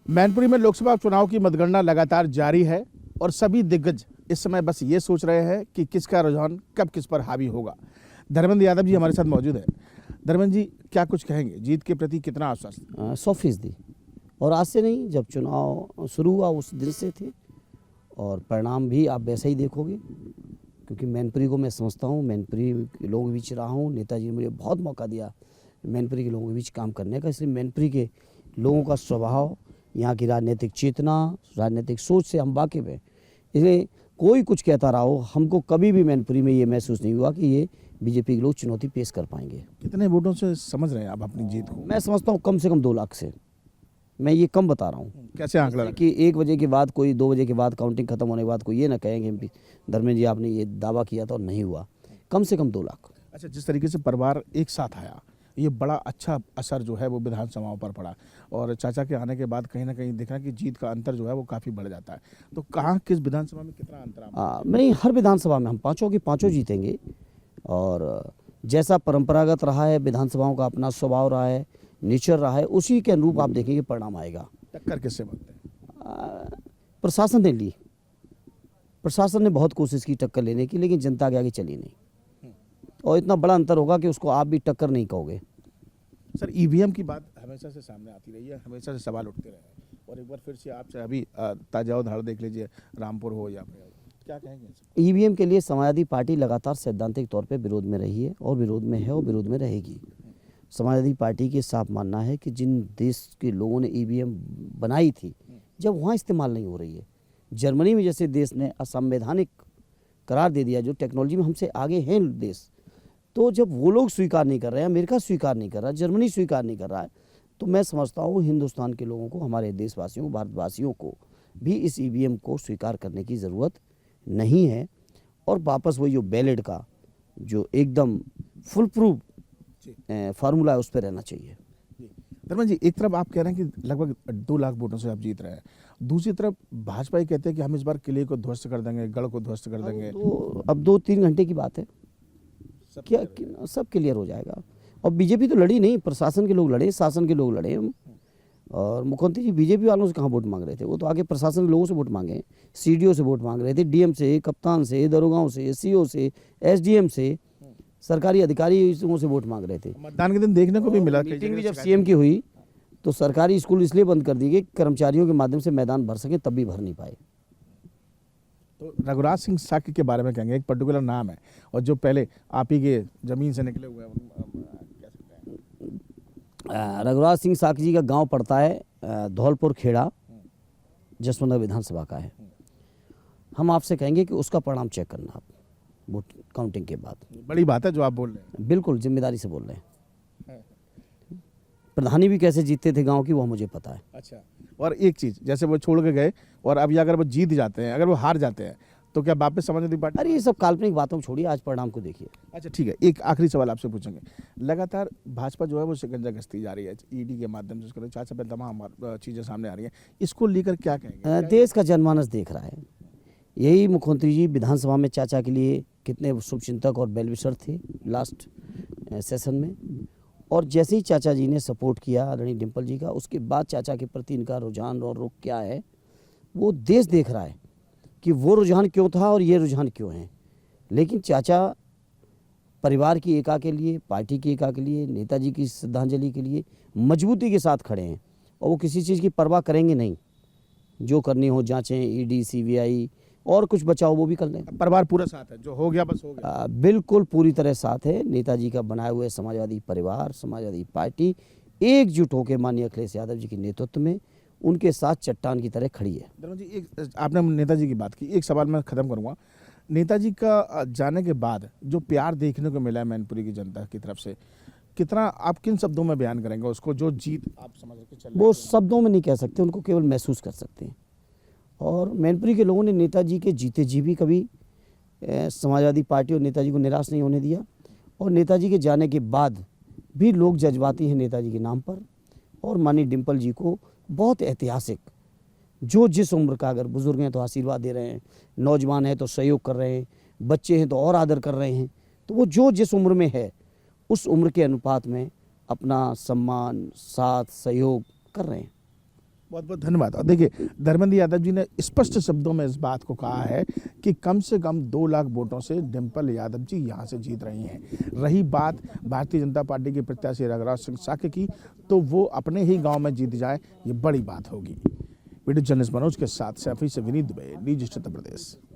मैनपुरी में लोकसभा चुनाव की मतगणना लगातार जारी है और सभी दिग्गज इस समय बस ये सोच रहे हैं कि किसका रुझान कब किस पर हावी होगा। धर्मेंद्र यादव जी हमारे साथ मौजूद है। धर्मेंद्र जी, क्या कुछ कहेंगे? जीत के प्रति कितना आश्वस्त? 100%। और आज से नहीं, जब चुनाव शुरू हुआ उस दिन से थे और परिणाम भी आप वैसे ही देखोगे, क्योंकि मैनपुरी को मैं समझता हूँ, मैनपुरी के लोगों के बीच रहा हूँ। नेताजी ने मुझे बहुत मौका दिया मैनपुरी के लोगों के बीच काम करने का, इसलिए मैनपुरी के लोगों का स्वभाव, यहाँ की राजनीतिक चेतना, राजनीतिक सोच से हम वाकिफ़ हैं। इसलिए कोई कुछ कहता रहा हो, हमको कभी भी मैनपुरी में ये महसूस नहीं हुआ कि ये बीजेपी के लोग चुनौती पेश कर पाएंगे। कितने वोटों से समझ रहे हैं आप अपनी जीत को? मैं समझता हूँ कम से कम 2 लाख से। मैं ये कम बता रहा हूँ। कैसे आंकड़ा लगा? कि 1 बजे के बाद, कोई 2 बजे के बाद, काउंटिंग खत्म होने के बाद कोई ये ना कहेंगे धर्मेंद्र जी आपने ये दावा किया था और नहीं हुआ। कम से कम 2 लाख। अच्छा, जिस तरीके से परिवार एक साथ आया, ये बड़ा अच्छा असर जो है वो विधानसभाओं पर पड़ा और चाचा के आने के बाद कहीं ना कहीं देखा कि जीत का अंतर जो है वो काफ़ी बढ़ जाता है। तो कहाँ किस विधानसभा में कितना अंतर? नहीं, हर विधानसभा में हम पाँचों की पाँचों जीतेंगे। और जैसा परंपरागत रहा है, विधानसभाओं का अपना स्वभाव रहा है, नेचर रहा है, उसी के अनुरूप आप देखेंगे परिणाम आएगा। टक्कर किससे बनते हैं? प्रशासन ने ली, प्रशासन ने बहुत कोशिश की टक्कर लेने की, लेकिन जनता के आगे चली नहीं। और इतना बड़ा अंतर होगा कि उसको आप भी टक्कर नहीं कहोगे। सर, ईवीएम की बात हमेशा से सामने आती रही है, हमेशा से सवाल उठते रहे हैं और एक बार फिर से आपसे अभी ताजा उदाहरण देख लीजिए, रामपुर हो या क्या कहेंगे? ईवीएम के लिए समाजवादी पार्टी लगातार सैद्धांतिक तौर पे विरोध में रही है और विरोध में है और विरोध में रहेगी। समाजवादी पार्टी के साफ मानना है कि जिन देश के लोगों ने ईवीएम बनाई थी, जब वहाँ इस्तेमाल नहीं हो रही है, जर्मनी में जैसे देश ने असंवैधानिक करार दे दिया, जो टेक्नोलॉजी में हमसे आगे हैं देश, तो जब वो लोग स्वीकार नहीं कर रहे हैं, अमेरिका स्वीकार नहीं कर रहा, जर्मनी स्वीकार नहीं कर रहा है, तो मैं समझता हूँ हिंदुस्तान के लोगों को, हमारे देशवासियों, भारतवासियों को भी इस ईवीएम को स्वीकार करने की ज़रूरत नहीं है और वापस वही जो बैलेट का जो एकदम फुल प्रूफ फार्मूला है उस पर रहना चाहिए। धर्मेंद्र जी, एक तरफ आप कह रहे हैं कि लगभग 2 लाख वोटों से आप जीत रहे हैं, दूसरी तरफ भाजपा ही कहते हैं कि हम इस बार किले को ध्वस्त कर देंगे, गढ़ को ध्वस्त कर देंगे। तो अब 2-3 घंटे की बात है, क्या सब क्लियर हो जाएगा। और बीजेपी तो लड़ी नहीं, प्रशासन के लोग लड़े, शासन के लोग लड़े। और मुख्यमंत्री जी बीजेपी वालों से कहाँ वोट मांग रहे थे, वो तो आगे प्रशासन के लोगों से वोट मांगे, सीडीओ से वोट मांग रहे थे, डीएम से, कप्तान से, दरोगाओं से, सीओ से, एसडीएम से, सरकारी अधिकारियों से वोट मांग रहे थे। मतदान के दिन देखने को भी मिला। मीटिंग भी जब सीएम की हुई तो सरकारी स्कूल इसलिए बंद कर दिए कि कर्मचारियों के माध्यम से मैदान भर सके, तब भी भर नहीं पाए। तो रघुराज सिंह साक्य के बारे में कहेंगे, एक पर्टिकुलर नाम है और जो पहले आप ही के जमीन से निकले हुए हैं। रघुराज सिंह साक्य जी का गांव पड़ता है धौलपुर खेड़ा, जसवंतनगर विधानसभा का है। हम आपसे कहेंगे कि उसका परिणाम चेक करना आप वोट काउंटिंग के बाद। बड़ी बात है जो आप बोल रहे हैं। बिल्कुल जिम्मेदारी से बोल रहे हैं। प्रधानी भी कैसे जीतते थे गांव की, वो मुझे पता है। अच्छा, और एक चीज़, जैसे वो छोड़ के गए और अभी अगर वो जीत जाते हैं, अगर वो हार जाते हैं, तो क्या वापस समाजवादी पार्टी? अरे ये सब काल्पनिक बातों को छोड़िए, आज परिणाम को देखिए। अच्छा ठीक है, एक आखिरी सवाल आपसे पूछेंगे। लगातार भाजपा जो है वो शिकंजा कसती जा रही है ईडी के माध्यम से, चाचा पे तमाम चीज़ें सामने आ रही हैं, इसको लेकर क्या कहेंगे? देश का जनमानस देख रहा है। यही मुख्यमंत्री जी विधानसभा में चाचा के लिए कितने शुभचिंतक और बेलविशर थे लास्ट सेशन में, और जैसे ही चाचा जी ने सपोर्ट किया आदरणीय डिम्पल जी का, उसके बाद चाचा के प्रति इनका रुझान और रुख क्या है, वो देश देख रहा है कि वो रुझान क्यों था और ये रुझान क्यों है। लेकिन चाचा परिवार की एका के लिए, पार्टी की एका के लिए, नेताजी की श्रद्धांजलि के लिए मजबूती के साथ खड़े हैं और वो किसी चीज़ की परवाह करेंगे नहीं। जो करनी हो जांचें, ईडी, सीबीआई और कुछ बचाओ वो भी कर लें। परिवार पूरा साथ है, जो हो गया बस हो गया। बिल्कुल पूरी तरह साथ है। नेताजी का बनाए हुए समाजवादी परिवार, समाजवादी पार्टी एकजुट होकर माननीय अखिलेश यादव जी के नेतृत्व में उनके साथ चट्टान की तरह खड़ी है। धर्मेंद्र जी, एक आपने नेताजी की बात की, एक सवाल मैं ख़त्म करूँगा। नेताजी का जाने के बाद जो प्यार देखने को मिला है मैनपुरी की जनता की तरफ से, कितना आप किन शब्दों में बयान करेंगे उसको, जो जीत आप समझ के चल रहे हैं? वो शब्दों में नहीं कह सकते, उनको केवल महसूस कर सकते हैं। और मैनपुरी के लोगों ने नेताजी के जीते जी भी कभी समाजवादी पार्टी और नेताजी को निराश नहीं होने दिया, और नेताजी के जाने के बाद भी लोग जज्बाती हैं नेताजी के नाम पर। और माननीय डिम्पल जी को बहुत ऐतिहासिक, जो जिस उम्र का, अगर बुजुर्ग हैं तो आशीर्वाद दे रहे हैं, नौजवान हैं तो सहयोग कर रहे हैं, बच्चे हैं तो और आदर कर रहे हैं, तो वो जो जिस उम्र में है उस उम्र के अनुपात में अपना सम्मान, साथ, सहयोग कर रहे हैं। बहुत बहुत धन्यवाद। और देखिए, धर्मेंद्र यादव जी ने स्पष्ट शब्दों में इस बात को कहा है कि कम से कम 2 लाख वोटों से डिंपल यादव जी यहां से जीत रही हैं। रही बात भारतीय जनता पार्टी के प्रत्याशी रघुराज सिंह साके की, तो वो अपने ही गांव में जीत जाए, ये बड़ी बात होगी। वीडियो जर्नलिस्ट मनोज के साथ सैफी से विनीत दुबे, न्यूज उत्तर प्रदेश।